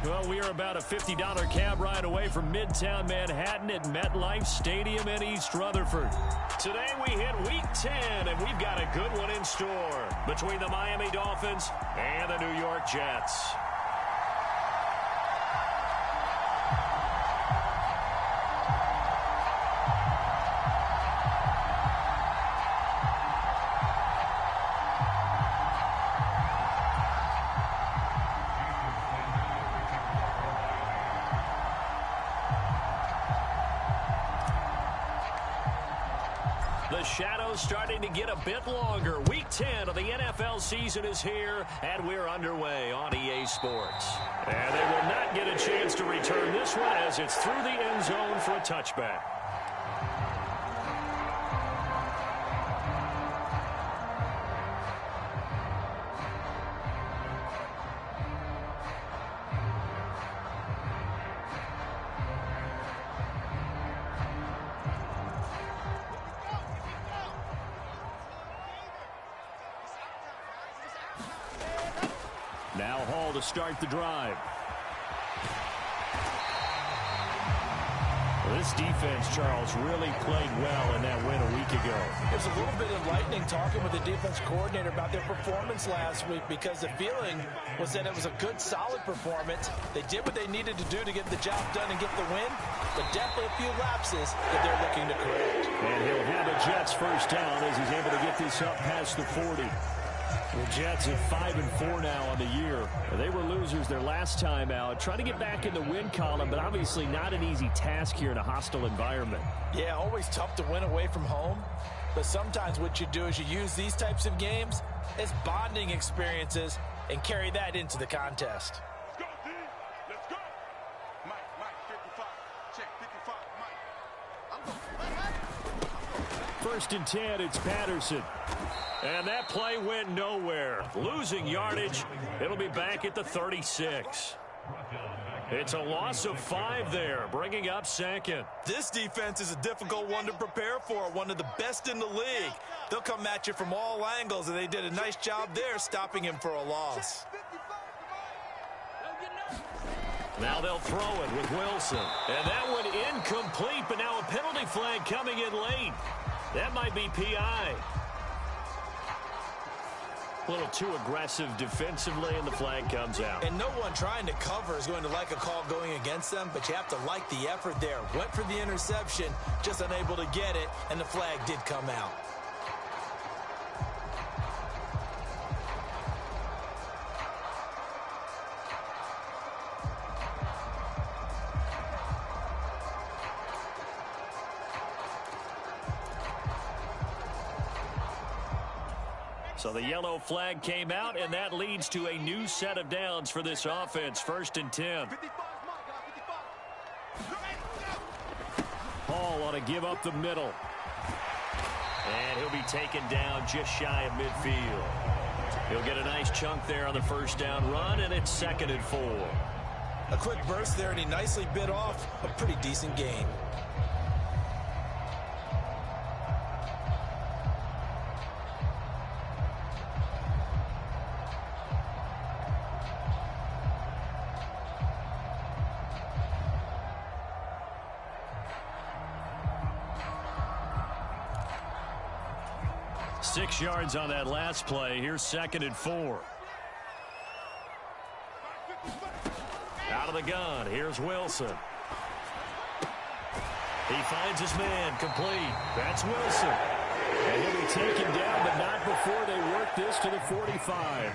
Well, we are about a $50 cab ride away from Midtown Manhattan at MetLife Stadium in East Rutherford. Today we hit Week 10, and we've got a good one in store between the Miami Dolphins and the New York Jets. The shadow's starting to get a bit longer. Week 10 of the NFL season is here, and we're underway on EA Sports. And they will not get a chance to return this one as it's through the end zone for a touchback. Now Hall to start the drive. Well, this defense, Charles, really played well in that win a week ago. There's a little bit of lightning talking with the defense coordinator about their performance last week because the feeling was that it was a good, solid performance. They did what they needed to do to get the job done and get the win, but definitely a few lapses that they're looking to correct. And he'll have a Jets first down as he's able to get this up past the 40. The Jets at 5-4 now on the year. They were losers their last time out. Trying to get back in the win column, but obviously not an easy task here in a hostile environment. Yeah, always tough to win away from home. But sometimes what you do is you use these types of games as bonding experiences and carry that into the contest. Let's go, D. Let's go. Mike, 55. Check, 55, Mike. First and 10, it's Patterson. And that play went nowhere. Losing yardage. It'll be back at the 36. It's a loss of 5 there, bringing up second. This defense is a difficult one to prepare for, one of the best in the league. They'll come at you from all angles, and they did a nice job there stopping him for a loss. Now they'll throw it with Wilson. And that one incomplete, but now a penalty flag coming in late. That might be PI. A little too aggressive defensively, and the flag comes out. And no one trying to cover is going to like a call going against them, but you have to like the effort there. Went for the interception, just unable to get it, and the flag did come out. So the yellow flag came out, and that leads to a new set of downs for this offense. First and 10. Hall ought to give up the middle. And he'll be taken down just shy of midfield. He'll get a nice chunk there on the first down run, and it's 2nd and 4. A quick burst there, and he nicely bit off a pretty decent gain. Six yards on that last play. Here's 2nd and 4. Out of the gun. Here's Wilson. He finds his man complete. That's Wilson. And he'll be taken down, but not before they work this to the 45.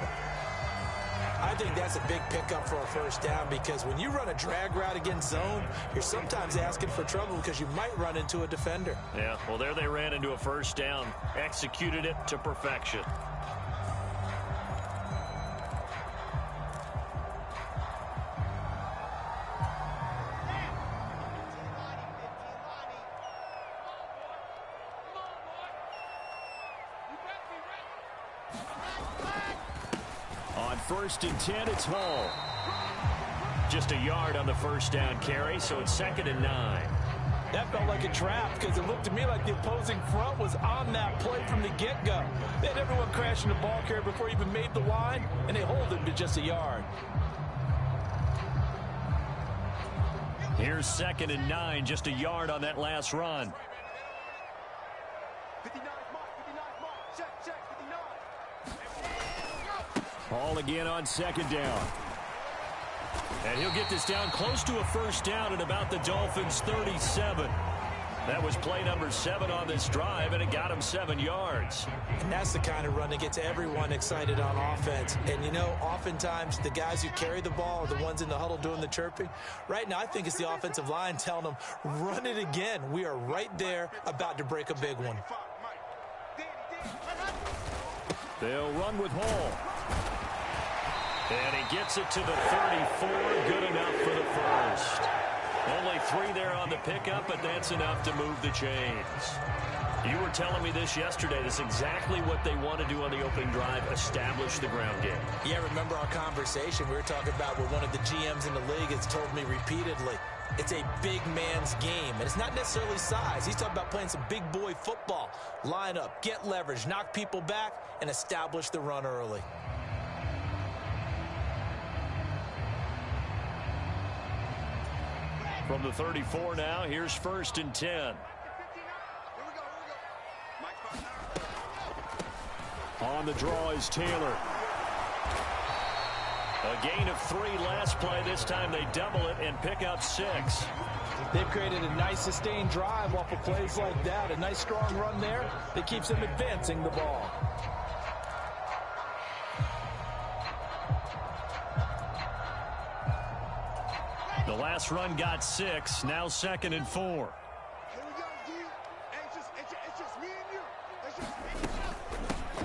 I think that's a big pickup for a first down because when you run a drag route against zone, you're sometimes asking for trouble because you might run into a defender. Yeah, well, there they ran into a first down. Executed it to perfection. On 1st and 10, it's Hall. Just a yard on the first down carry, so it's 2nd and 9. That felt like a trap because it looked to me like the opposing front was on that play from the get-go. They had everyone crashing the ball carrier before he even made the line, and they hold him to just a yard. Here's 2nd and 9, just a yard on that last run. 59 mark, 59 mark. Check, 59. Ball again on 2nd down. And he'll get this down close to a first down at about the Dolphins' 37. That was play number 7 on this drive, and it got him 7 yards. And that's the kind of run that gets everyone excited on offense. And, you know, oftentimes the guys who carry the ball are the ones in the huddle doing the chirping. Right now, I think it's the offensive line telling them, run it again. We are right there about to break a big one. They'll run with Hall. And he gets it to the 34. Good enough for the first. Only 3 there on the pickup, but that's enough to move the chains. You were telling me this yesterday. This is exactly what they want to do on the opening drive, establish the ground game. Yeah, remember our conversation? We were talking about what one of the GMs in the league has told me repeatedly. It's a big man's game, and it's not necessarily size. He's talking about playing some big boy football. Line up, get leverage, knock people back, and establish the run early. From the 34 now, here's 1st and 10. On the draw is Taylor. A gain of 3 last play. This time they double it and pick up 6. They've created a nice sustained drive off of plays like that. A nice strong run there that keeps them advancing the ball. The last run got 6. Now 2nd and 4.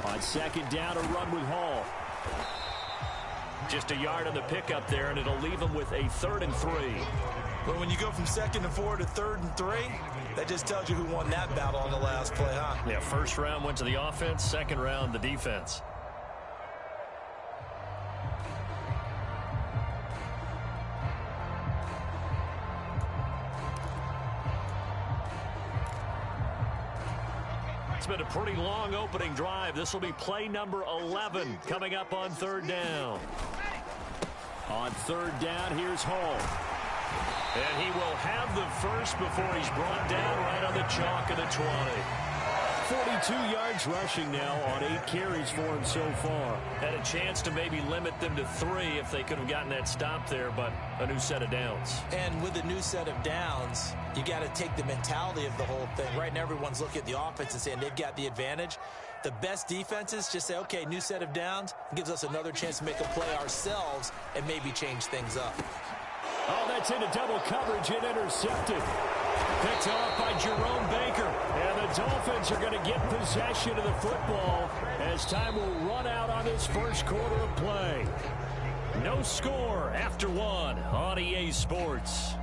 On 2nd down, a run with Hall. Just a yard on the pickup there, and it'll leave them with a 3rd and 3. But when you go from 2nd and 4 to 3rd and 3, that just tells you who won that battle on the last play, huh? Yeah, 1st round went to the offense, 2nd round the defense. It's been a pretty long opening drive. This will be play number 11 coming up on 3rd down. On 3rd down, here's Hall. And he will have the first before he's brought down right on the chalk of the 20. 42 yards rushing now on 8 carries for him so far. Had a chance to maybe limit them to 3 if they could have gotten that stop there, but a new set of downs. And with a new set of downs, you got to take the mentality of the whole thing. Right now, everyone's looking at the offense and saying they've got the advantage. The best defenses just say, okay, new set of downs. It gives us another chance to make a play ourselves and maybe change things up. Oh, that's into double coverage and intercepted. Picked off by Jerome Baker. And the Dolphins are going to get possession of the football as time will run out on this first quarter of play. No score after 1 on EA Sports.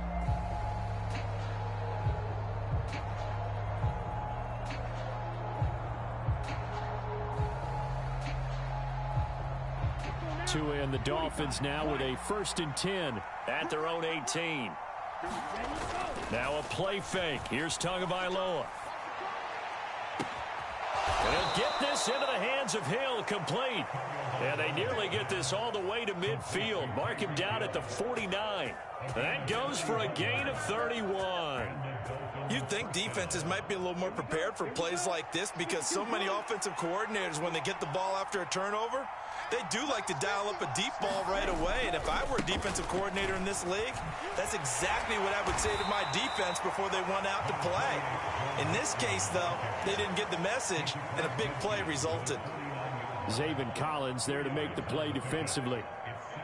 And the Dolphins now with a 1st and 10 at their own 18. Now a play fake. Here's Tagovailoa. And he'll get this into the hands of Hill, complete. And they nearly get this all the way to midfield. Mark him down at the 49. That goes for a gain of 31. You'd think defenses might be a little more prepared for plays like this because so many offensive coordinators, when they get the ball after a turnover, they do like to dial up a deep ball right away. And if I were a defensive coordinator in this league, that's exactly what I would say to my defense before they went out to play. In this case, though, they didn't get the message, and a big play resulted. Zaven Collins there to make the play defensively.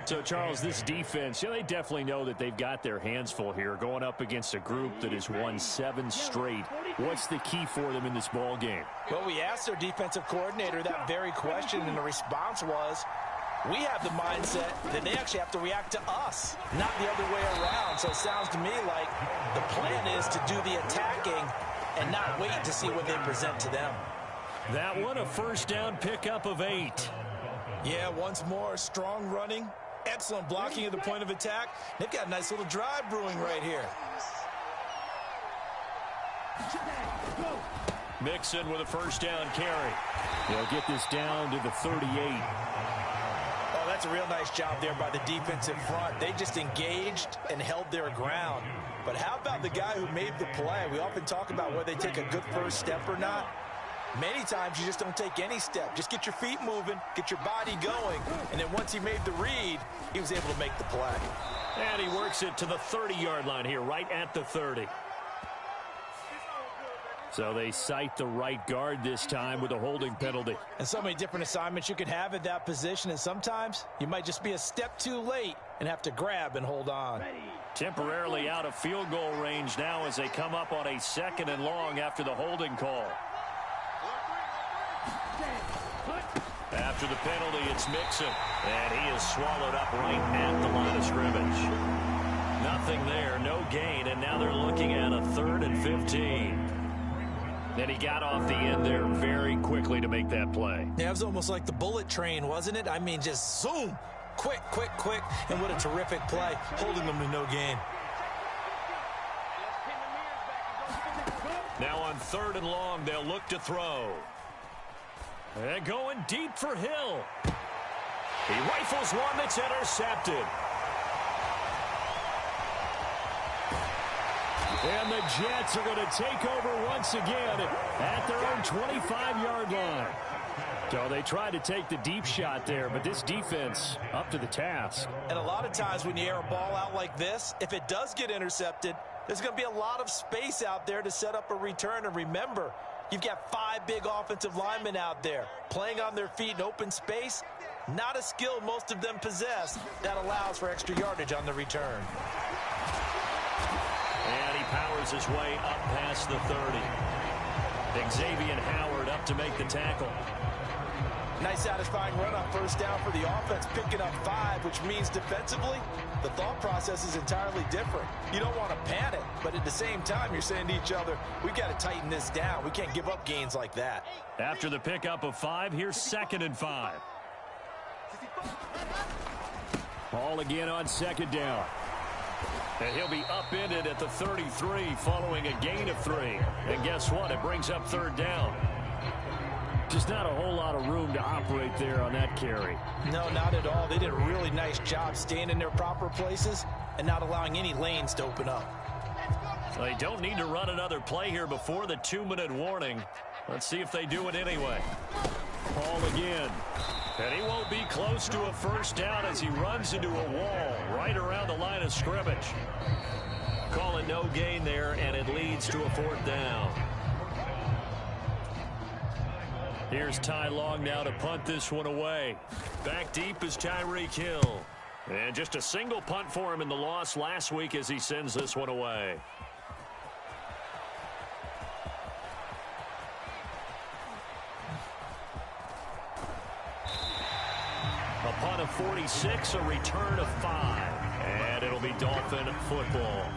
So, Charles, this defense, they definitely know that they've got their hands full here going up against a group that has won 7 straight. What's the key for them in this ball game? Well, we asked their defensive coordinator that very question, and the response was, we have the mindset that they actually have to react to us, not the other way around. So it sounds to me like the plan is to do the attacking and not wait to see what they present to them. That one, a 1st down pickup of 8. Yeah, once more, strong running. Excellent blocking at the point of attack. They've got a nice little drive brewing right here. Mixon with a 1st down carry. They'll get this down to the 38. Oh, that's That's a real nice job there by the defensive front. They just engaged and held their ground. But how about the guy who made the play? We often talk about whether they take a good first step or not. Many times you just don't take any step. Just get your feet moving, get your body going, and then once he made the read, he was able to make the play. And he works it to the 30-yard line here, right at the 30. So they cite the right guard this time with a holding penalty. And so many different assignments you can have at that position, and sometimes you might just be a step too late and have to grab and hold on. Temporarily out of field goal range now as they come up on a 2nd and long after the holding call. After the penalty, it's Mixon, and he is swallowed up right at the line of scrimmage. Nothing there, no gain, and now they're looking at a 3rd and 15. Then he got off the end there very quickly to make that play. Yeah, it was almost like the bullet train, wasn't it? I mean, just zoom, quick, quick, quick, and what a terrific play, holding them to no gain. Now on 3rd and long, they'll look to throw. And going deep for Hill. He rifles one that's intercepted. And the Jets are going to take over once again at their own 25-yard line. So they tried to take the deep shot there, but this defense up to the task. And a lot of times when you air a ball out like this, if it does get intercepted, there's going to be a lot of space out there to set up a return. And remember, you've got 5 big offensive linemen out there playing on their feet in open space. Not a skill most of them possess that allows for extra yardage on the return. And he powers his way up past the 30. Xavier Howard up to make the tackle. Nice satisfying run on first down for the offense, picking up 5, which means defensively, the thought process is entirely different. You don't want to panic, but at the same time, you're saying to each other, we've got to tighten this down. We can't give up gains like that. After the pickup of 5, here's 2nd and 5. Ball again on 2nd down. And he'll be upended at the 33 following a gain of 3. And guess what? It brings up 3rd down. Just not a whole lot of room to operate there on that carry. No, not at all. They did a really nice job staying in their proper places and not allowing any lanes to open up. Well, they don't need to run another play here before the 2-minute warning. Let's see if they do it anyway. Ball again. And he won't be close to a first down as he runs into a wall right around the line of scrimmage. Call it no gain there, and it leads to a 4th down. Here's Ty Long now to punt this one away. Back deep is Tyreek Hill. And just a single punt for him in the loss last week as he sends this one away. A punt of 46, a return of 5. And it'll be Dolphin football.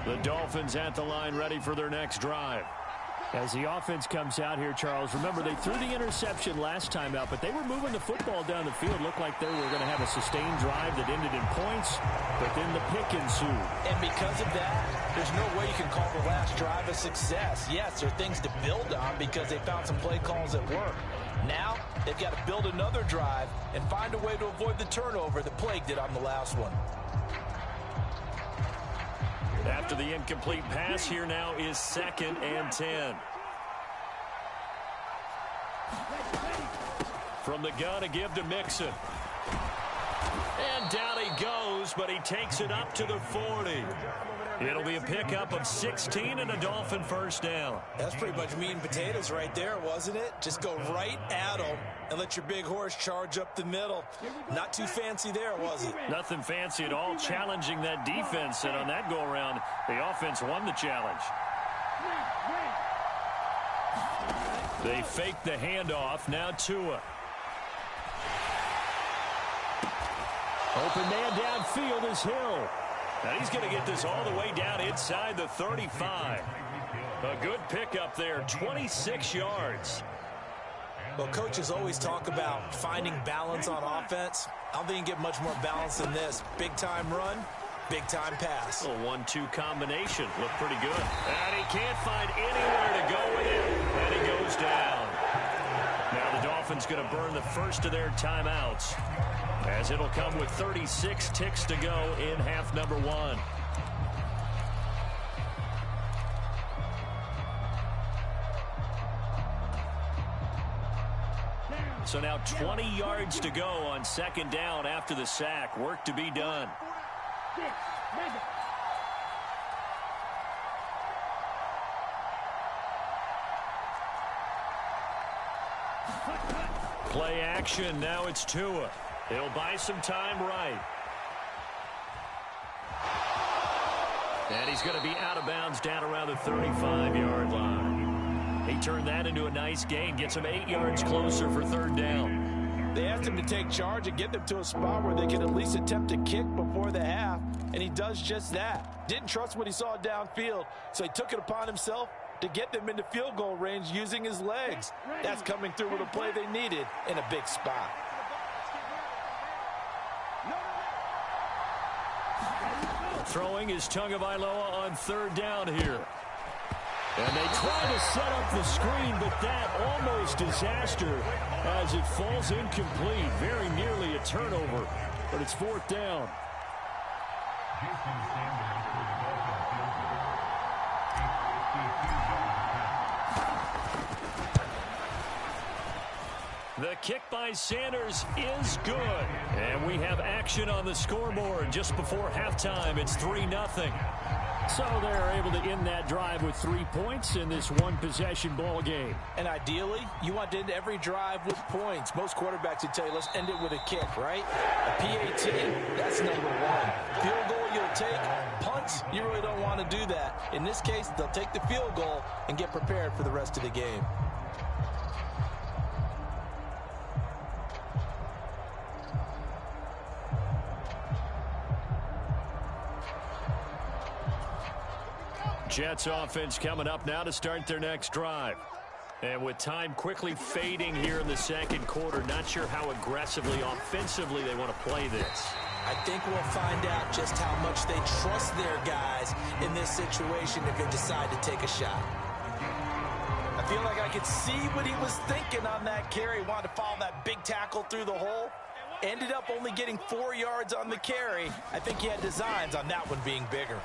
The Dolphins at the line ready for their next drive. As the offense comes out here, Charles, remember they threw the interception last time out, but they were moving the football down the field. Looked like they were going to have a sustained drive that ended in points, but then the pick ensued. And because of that, there's no way you can call the last drive a success. Yes, there are things to build on because they found some play calls that work. Now, they've got to build another drive and find a way to avoid the turnover that plagued it on the last one. After the incomplete pass, here now is 2nd and 10. From the gun, a give to Mixon. And down he goes, but he takes it up to the 40. It'll be a pickup of 16 and a Dolphin first down. That's pretty much meat and potatoes right there, wasn't it? Just go right at them and let your big horse charge up the middle. Not too fancy there, was it? Nothing fancy at all, challenging that defense. And on that go-around, the offense won the challenge. They fake the handoff. Now Tua. Open man downfield is Hill. And he's going to get this all the way down inside the 35. A good pickup there, 26 yards. Well, coaches always talk about finding balance on offense. I don't think you can get much more balance than this. Big-time run, Big-time pass. A 1-2 combination. Looked pretty good. And he can't find anywhere to go with it. And he goes down. Now the Dolphins going to burn the first of their timeouts, as it'll come with 36 ticks to go in half number 1. So now 20 yards to go on second down after the sack. Work to be done. Play action. Now it's Tua. He'll buy some time right. And he's going to be out of bounds down around the 35-yard line. He turned that into a nice gain. Gets him 8 yards closer for third down. They asked him to take charge and get them to a spot where they could at least attempt to kick before the half, and he does just that. Didn't trust what he saw downfield, so he took it upon himself to get them into field goal range using his legs. That's coming through with a play they needed in a big spot. Throwing is Tagovailoa on third down here. And they try to set up the screen, but that almost disaster as it falls incomplete. Very nearly a turnover, but it's fourth down. The kick by Sanders is good. And we have action on the scoreboard just before halftime. It's 3-0. So they're able to end that drive with 3 points in this one-possession ball game. And ideally, you want to end every drive with points. Most quarterbacks would tell you, let's end it with a kick, right? A PAT, that's number 1. Field goal you'll take. Punts, you really don't want to do that. In this case, they'll take the field goal and get prepared for the rest of the game. Jets offense coming up now to start their next drive. And with time quickly fading here in the second quarter, not sure how aggressively, offensively they want to play this. I think we'll find out just how much they trust their guys in this situation if they decide to take a shot. I feel like I could see what he was thinking on that carry. Wanted to follow that big tackle through the hole. Ended up only getting 4 yards on the carry. I think he had designs on that one being bigger.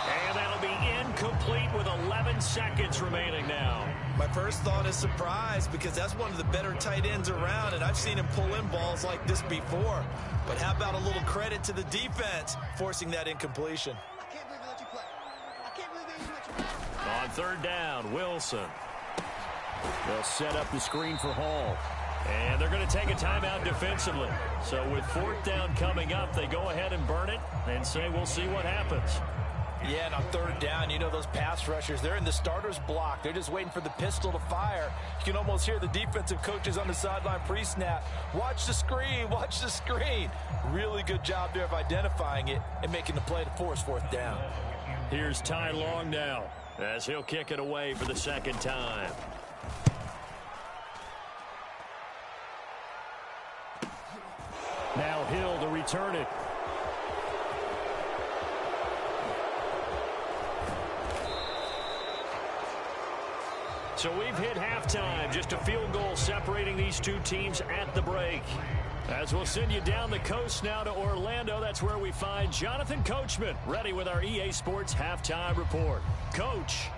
And that'll be incomplete with 11 seconds remaining now. My first thought is surprise, because that's one of the better tight ends around, and I've seen him pull in balls like this before. But how about a little credit to the defense forcing that incompletion? I can't believe they let you play. I can't believe they let you play. On third down, Wilson. They'll set up the screen for Hall. And they're going to take a timeout defensively. So with fourth down coming up, they go ahead and burn it and say we'll see what happens. Yeah, and on third down, you know those pass rushers, they're in the starter's block. They're just waiting for the pistol to fire. You can almost hear the defensive coaches on the sideline pre-snap. Watch the screen, watch the screen. Really good job there of identifying it and making the play to force fourth down. Here's Ty Long now as he'll kick it away for the second time. Now Hill to return it. So we've hit halftime. Just a field goal separating these two teams at the break. As we'll send you down the coast now to Orlando, that's where we find Jonathan Coachman ready with our EA Sports halftime report. Coach.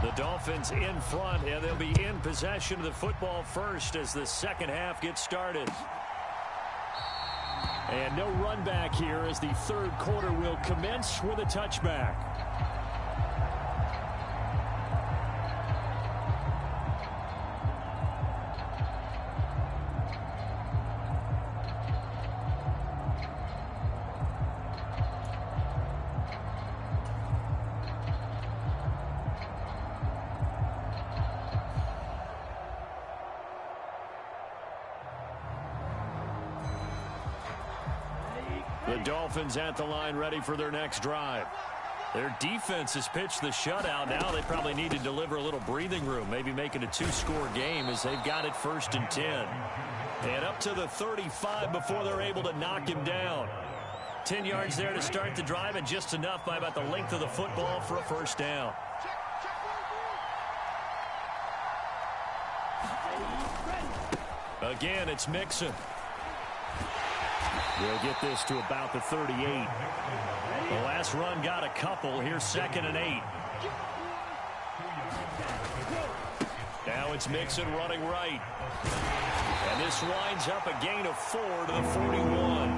The Dolphins in front, and they'll be in possession of the football first as the second half gets started. And no run back here as the third quarter will commence with a touchback. The Dolphins at the line ready for their next drive. Their defense has pitched the shutout. Now they probably need to deliver a little breathing room, maybe make it a 2-score game as they've got it 1st and 10. And up to the 35 before they're able to knock him down. 10 yards there to start the drive, and just enough by about the length of the football for a 1st down. Again, it's Mixon. We'll get this to about the 38. The last run got a couple. Here's 2nd and 8. Now it's Mixon running right. And this winds up a gain of 4 to the 41.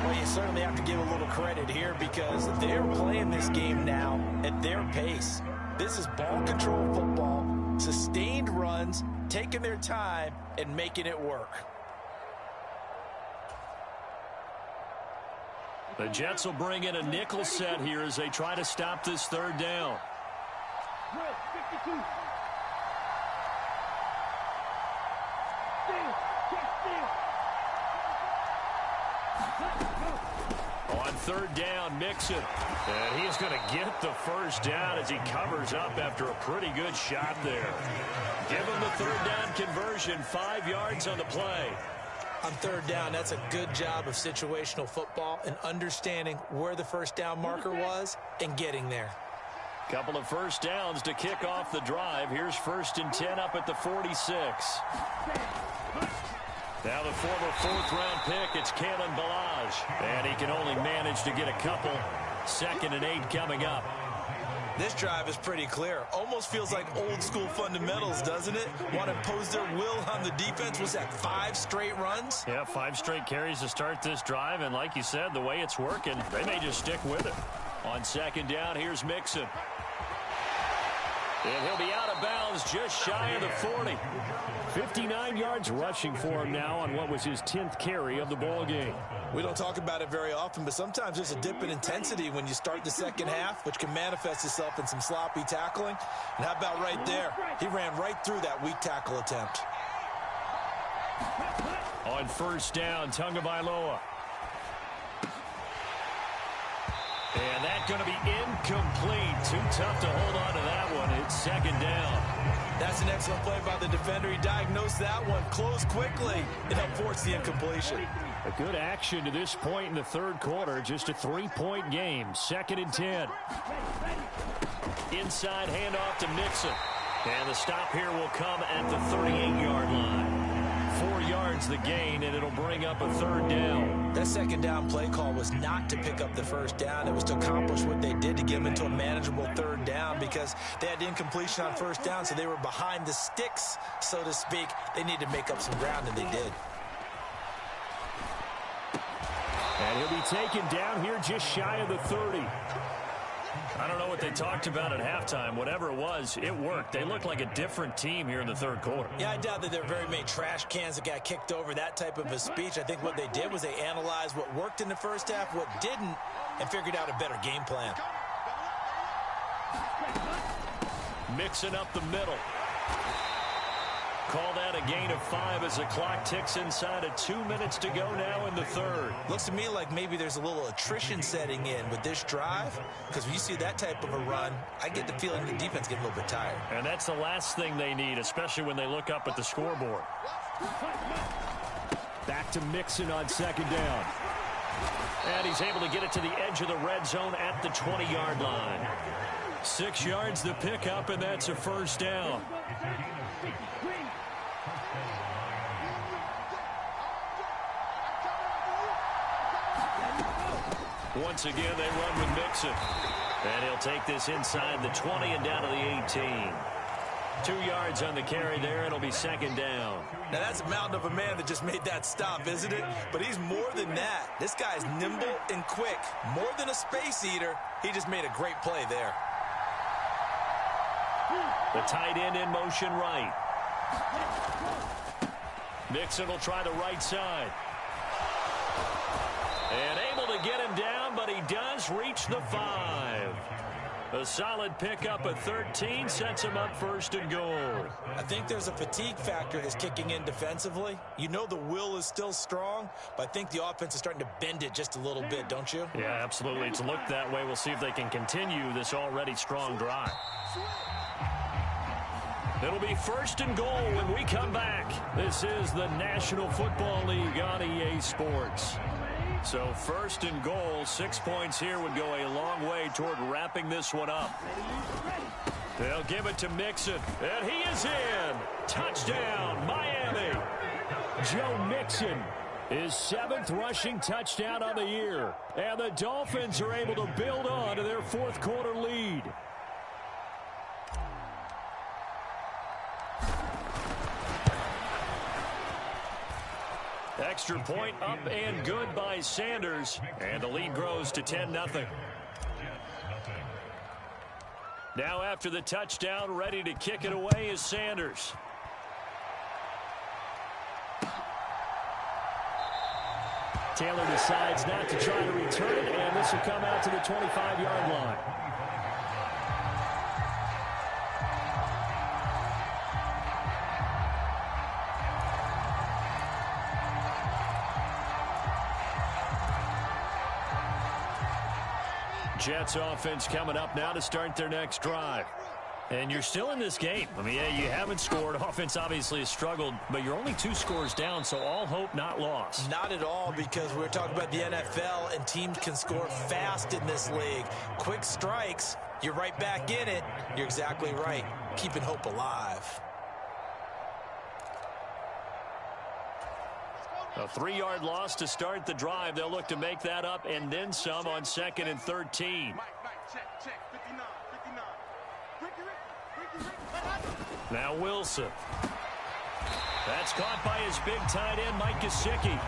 Well, you certainly have to give a little credit here because they're playing this game now at their pace. This is ball control football, sustained runs, taking their time and making it work. The Jets will bring in a nickel set here as they try to stop this 3rd down. On 3rd down, Mixon. And he's going to get the 1st down as he covers up after a pretty good shot there. Give him the 3rd down conversion, 5 yards on the play. On 3rd down, that's a good job of situational football and understanding where the 1st down marker was and getting there. Couple of 1st downs to kick off the drive. Here's 1st and 10 up at the 46. Now the former 4th-round pick, it's Kalen Ballage. And he can only manage to get a couple. 2nd and 8 coming up. This drive is pretty clear. Almost feels like old-school fundamentals, doesn't it? Want to impose their will on the defense. Was that 5 straight runs? Yeah, 5 straight carries to start this drive. And like you said, the way it's working, they may just stick with it. On 2nd down, here's Mixon. And he'll be out of bounds just shy of the 40. 59 yards rushing for him now on what was his 10th carry of the ball game. We don't talk about it very often, but sometimes there's a dip in intensity when you start the 2nd half, which can manifest itself in some sloppy tackling. And how about right there? He ran right through that weak tackle attempt. On 1st down, Tagovailoa. And that's going to be incomplete. Too tough to hold on to that one. It's 2nd down. That's an excellent play by the defender. He diagnosed that one, closed quickly, and helped force the incompletion. A good action to this point in the 3rd quarter. Just a 3-point game. 2nd and 10. Inside handoff to Mixon. And the stop here will come at the 38-yard line. 4 yards the gain, and it'll bring up a 3rd down. That 2nd down play call was not to pick up the 1st down. It was to accomplish what they did to get them into a manageable 3rd down because they had incompletion on 1st down, so they were behind the sticks, so to speak. They needed to make up some ground, and they did. And he'll be taken down here just shy of the 30. I don't know what they talked about at halftime. Whatever it was, it worked. They look like a different team here in the 3rd quarter. Yeah, I doubt that there are very many trash cans that got kicked over, that type of a speech. I think what they did was they analyzed what worked in the 1st half, what didn't, and figured out a better game plan. Mixing up the middle. Call that a gain of 5 as the clock ticks inside of 2 minutes to go now in the 3rd. Looks to me like maybe there's a little attrition setting in with this drive, because when you see that type of a run, I get the feeling the defense getting a little bit tired. And that's the last thing they need, especially when they look up at the scoreboard. Back to Mixon on 2nd down. And he's able to get it to the edge of the red zone at the 20-yard line. 6 yards the pickup, and that's a 1st down. Once again, they run with Mixon. And he'll take this inside the 20 and down to the 18. 2 yards on the carry there. It'll be 2nd down. Now, that's a mountain of a man that just made that stop, isn't it? But he's more than that. This guy's nimble and quick. More than a space eater. He just made a great play there. The tight end in motion right. Mixon will try the right side. And able to get him down, but he does reach the 5. A solid pickup of 13 sets him up first and goal. I think there's a fatigue factor that's kicking in defensively. You know the will is still strong, but I think the offense is starting to bend it just a little bit, don't you? Yeah, absolutely. It's looked that way. We'll see if they can continue this already strong drive. It'll be first and goal when we come back. This is the National Football League on EA Sports. So first and goal, 6 points here would go a long way toward wrapping this one up. They'll give it to Mixon, and he is in. Touchdown, Miami. Joe Mixon, his 7th rushing touchdown on the year. And the Dolphins are able to build on to their fourth quarter lead. Extra point up and good by Sanders. And the lead grows to 10-0. Now after the touchdown, ready to kick it away is Sanders. Taylor decides not to try to return it, and this will come out to the 25-yard line. Jets offense coming up now to start their next drive. And you're still in this game. I mean, yeah, you haven't scored. Offense obviously has struggled, but you're only 2 scores down, so all hope not lost. Not at all, because we're talking about the NFL, and teams can score fast in this league. Quick strikes, you're right back in it. You're exactly right. Keeping hope alive. A 3-yard loss to start the drive. They'll look to make that up and then some on 2nd and 13. Check, 59. Now Wilson. That's caught by his big tight end, Mike Gesicki.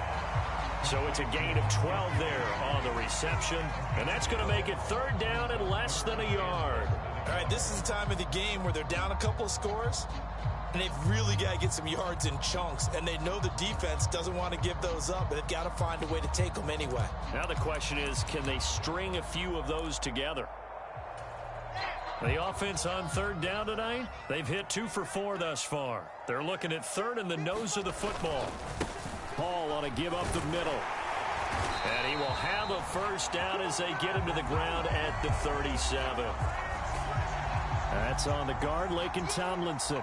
So it's a gain of 12 there on the reception. And that's going to make it 3rd down and less than a yard. All right, this is the time of the game where they're down a couple of scores, and they've really got to get some yards in chunks. And they know the defense doesn't want to give those up, but they've got to find a way to take them anyway. Now the question is, can they string a few of those together? The offense on 3rd down tonight, they've hit 2 for 4 thus far. They're looking at 3rd in the nose of the football. Hall on a give up the middle. And he will have a first down as they get him to the ground at the 37. That's on the guard, Laken Tomlinson.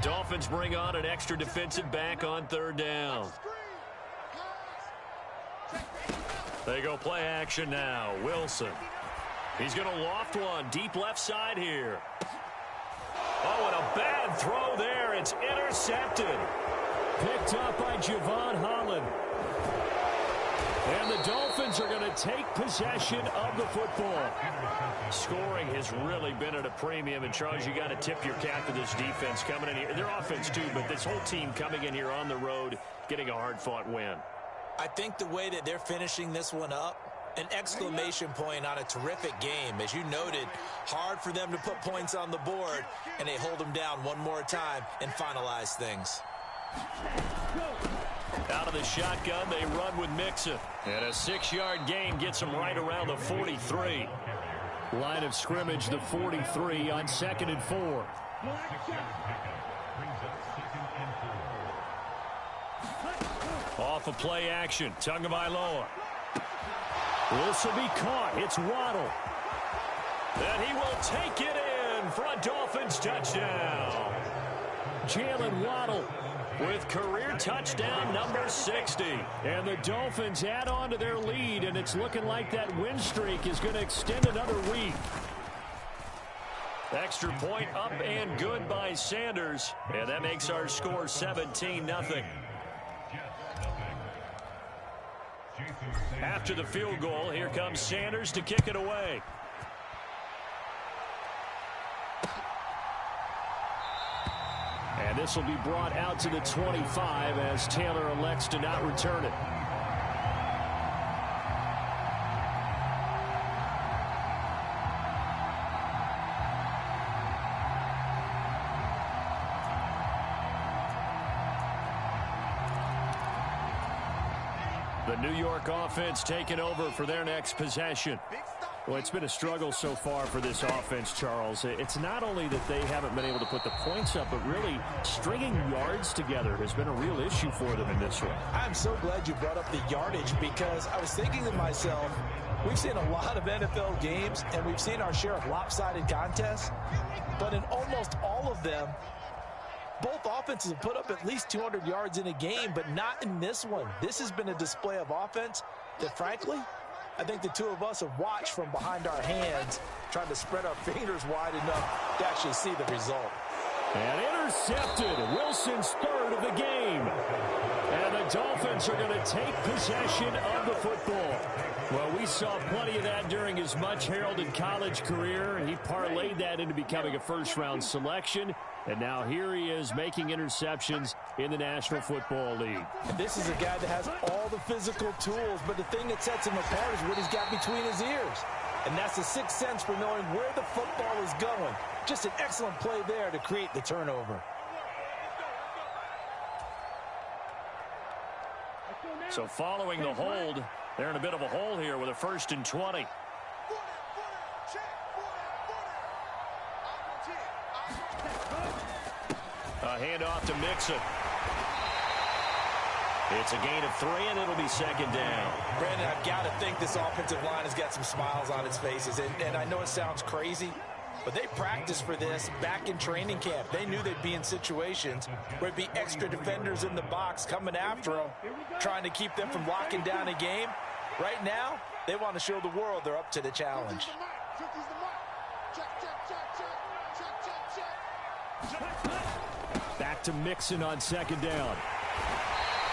Dolphins bring on an extra defensive back on 3rd down. They go play action now. Wilson. He's going to loft one deep left side here. Oh, and a bad throw there. It's intercepted. Picked up by Javon Holland. And the Dolphins are going to take possession of the football. Scoring has really been at a premium. And, Charles, you got to tip your cap to this defense coming in here. Their offense, too, but this whole team coming in here on the road, getting a hard-fought win. I think the way that they're finishing this one up, an exclamation point on a terrific game. As you noted, hard for them to put points on the board, and they hold them down one more time and finalize things. Out of the shotgun, they run with Mixon. And a 6-yard gain gets them right around the 43. Line of scrimmage, the 43 on 2nd and 4. Off of play action, Tagovailoa. This will be caught. It's Waddle. And he will take it in for a Dolphins touchdown. Jalen Waddle with career touchdown number 60. And the Dolphins add on to their lead, and it's looking like that win streak is going to extend another week. Extra point up and good by Sanders. And that makes our score 17-0. After the field goal, here comes Sanders to kick it away. And this will be brought out to the 25 as Taylor elects to not return it. The New York offense taking over for their next possession. Well, it's been a struggle so far for this offense, Charles. It's not only that they haven't been able to put the points up, but really stringing yards together has been a real issue for them in this one. I'm so glad you brought up the yardage because I was thinking to myself, we've seen a lot of NFL games and we've seen our share of lopsided contests, but in almost all of them, both offenses have put up at least 200 yards in a game, but not in this one. This has been a display of offense that, frankly, I think the two of us have watched from behind our hands, trying to spread our fingers wide enough to actually see the result. And intercepted. Wilson's third of the game. And the Dolphins are going to take possession of the football. Well, we saw plenty of that during his much-heralded college career. He parlayed that into becoming a first-round selection. And now here he is making interceptions in the National Football League. And this is a guy that has all the physical tools, but the thing that sets him apart is what he's got between his ears. And that's the sixth sense for knowing where the football is going. Just an excellent play there to create the turnover. So following the hold, they're in a bit of a hole here with a 1st and 20. A handoff to Mixon. It's a gain of 3, and it'll be 2nd down. Brandon, I've got to think this offensive line has got some smiles on its faces. And I know it sounds crazy, but they practiced for this back in training camp. They knew they'd be in situations where it'd be extra defenders in the box coming after them, trying to keep them from locking down a game. Right now, they want to show the world they're up to the challenge. Back to Mixon on 2nd down.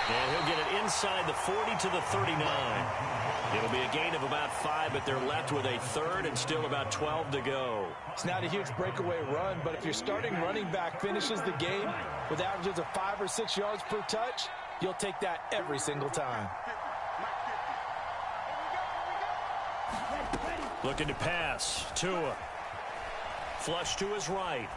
And he'll get it inside the 40 to the 39. It'll be a gain of about 5, but they're left with a 3rd and still about 12 to go. It's not a huge breakaway run, but if your starting running back finishes the game with averages of 5 or 6 yards per touch, you'll take that every single time. Looking to pass. Tua. Flush to his right.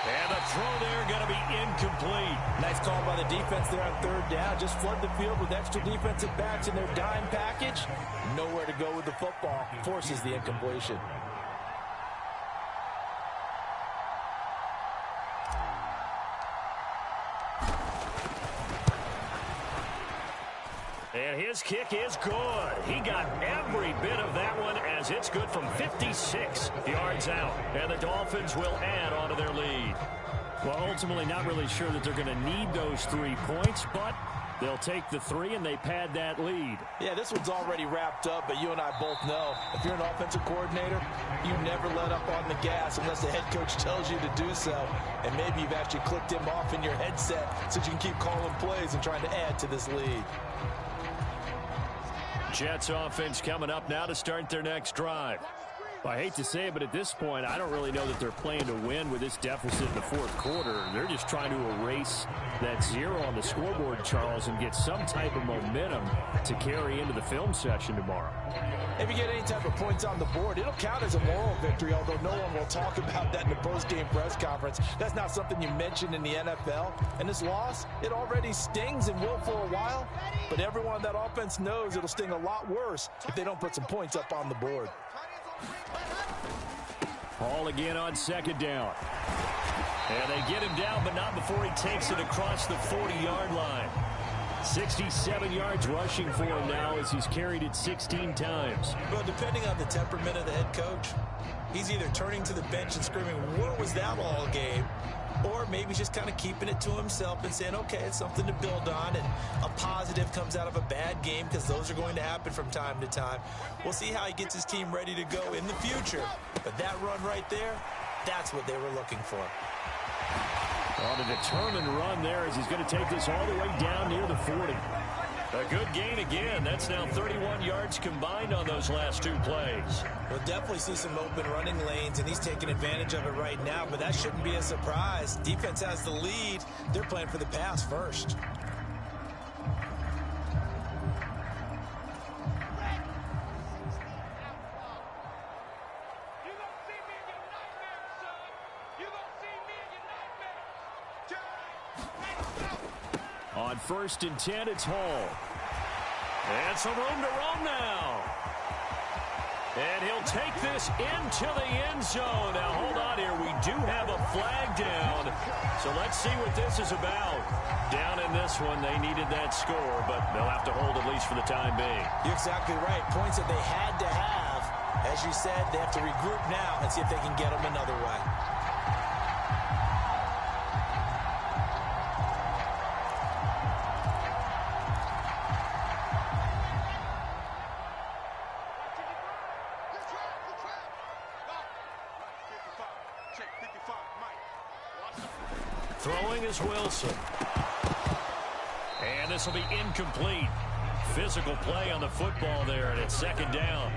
And the throw there going to be incomplete. Nice call by the defense there on 3rd down. Just flood the field with extra defensive backs in their dime package. Nowhere to go with the football. Forces the incompletion. And his kick is good. He got every bit of that one as it's good from 56 yards out. And the Dolphins will add on to their lead. Well, ultimately not really sure that they're going to need those 3 points, but they'll take the 3 and they pad that lead. Yeah, this one's already wrapped up, but you and I both know if you're an offensive coordinator, you never let up on the gas unless the head coach tells you to do so. And maybe you've actually clicked him off in your headset so you can keep calling plays and trying to add to this lead. Jets offense coming up now to start their next drive. Well, I hate to say it, but at this point, I don't really know that they're playing to win with this deficit in the 4th quarter. They're just trying to erase that 0 on the scoreboard, Charles, and get some type of momentum to carry into the film session tomorrow. If you get any type of points on the board, it'll count as a moral victory, although no one will talk about that in the post-game press conference. That's not something you mention in the NFL. And this loss, it already stings and will for a while, but everyone on that offense knows it'll sting a lot worse if they don't put some points up on the board. Hall again on 2nd down. And they get him down, but not before he takes it across the 40-yard line. 67 yards rushing for him now as he's carried it 16 times. Well, depending on the temperament of the head coach, he's either turning to the bench and screaming, "What was that all game?" Or maybe just kind of keeping it to himself and saying, okay, it's something to build on, and a positive comes out of a bad game because those are going to happen from time to time. We'll see how he gets his team ready to go in the future. But that run right there, that's what they were looking for. On a determined run there as he's going to take this all the way down near the 40. A good gain again. That's now 31 yards combined on those last 2 plays. We'll definitely see some open running lanes, and he's taking advantage of it right now, but that shouldn't be a surprise. Defense has the lead. They're playing for the pass first. On 1st and 10, it's Hall. And some room to roam now. And he'll take this into the end zone. Now, hold on here. We do have a flag down. So let's see what this is about. Down in this one, they needed that score, but they'll have to hold at least for the time being. You're exactly right. Points that they had to have. As you said, they have to regroup now and see if they can get them another way. Throwing is Wilson. And this will be incomplete. Physical play on the football there, and it's 2nd down.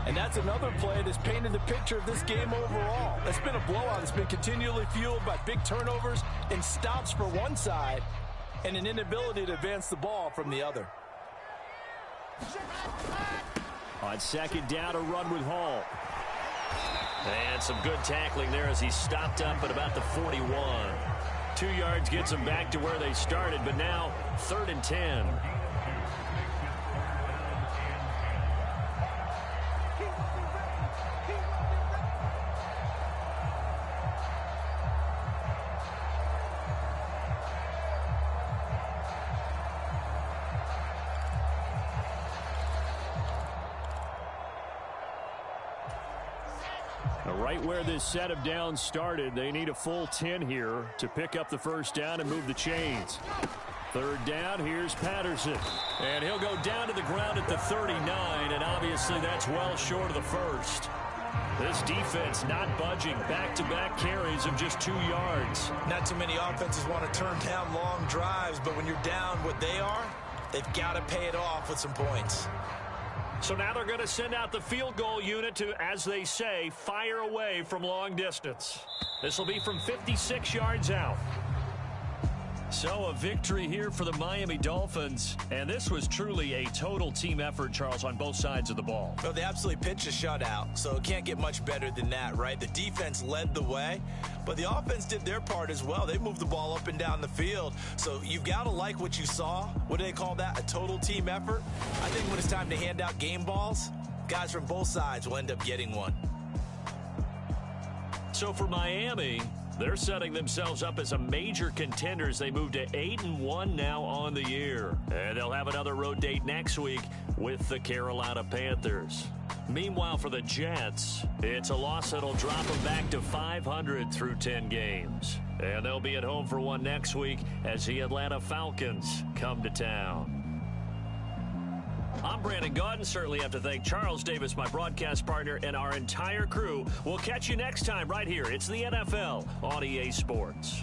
And that's another play that's painted the picture of this game overall. It's been a blowout. It's been continually fueled by big turnovers and stops for one side and an inability to advance the ball from the other. On 2nd down, a run with Hall. And some good tackling there as he stopped up at about the 41. 2 yards gets them back to where they started, but now 3rd and 10. Right where this set of downs started, they need a full 10 here to pick up the 1st down and move the chains. 3rd down, here's Patterson. And he'll go down to the ground at the 39, and obviously that's well short of the 1st. This defense not budging. Back-to-back carries of just 2 yards. Not too many offenses want to turn down long drives, but when you're down what they are, they've got to pay it off with some points. So now they're going to send out the field goal unit to, as they say, fire away from long distance. This will be from 56 yards out. So a victory here for the Miami Dolphins. And this was truly a total team effort, Charles, on both sides of the ball. Well, they absolutely pitched a shutout, so it can't get much better than that, right? The defense led the way, but the offense did their part as well. They moved the ball up and down the field. So you've got to like what you saw. What do they call that? A total team effort? I think when it's time to hand out game balls, guys from both sides will end up getting one. So for Miami, they're setting themselves up as a major contender as they move to 8-1 now on the year. And they'll have another road date next week with the Carolina Panthers. Meanwhile, for the Jets, it's a loss that'll drop them back to 500 through 10 games. And they'll be at home for one next week as the Atlanta Falcons come to town. I'm Brandon Gaudin. Certainly have to thank Charles Davis, my broadcast partner, and our entire crew. We'll catch you next time right here. It's the NFL on EA Sports.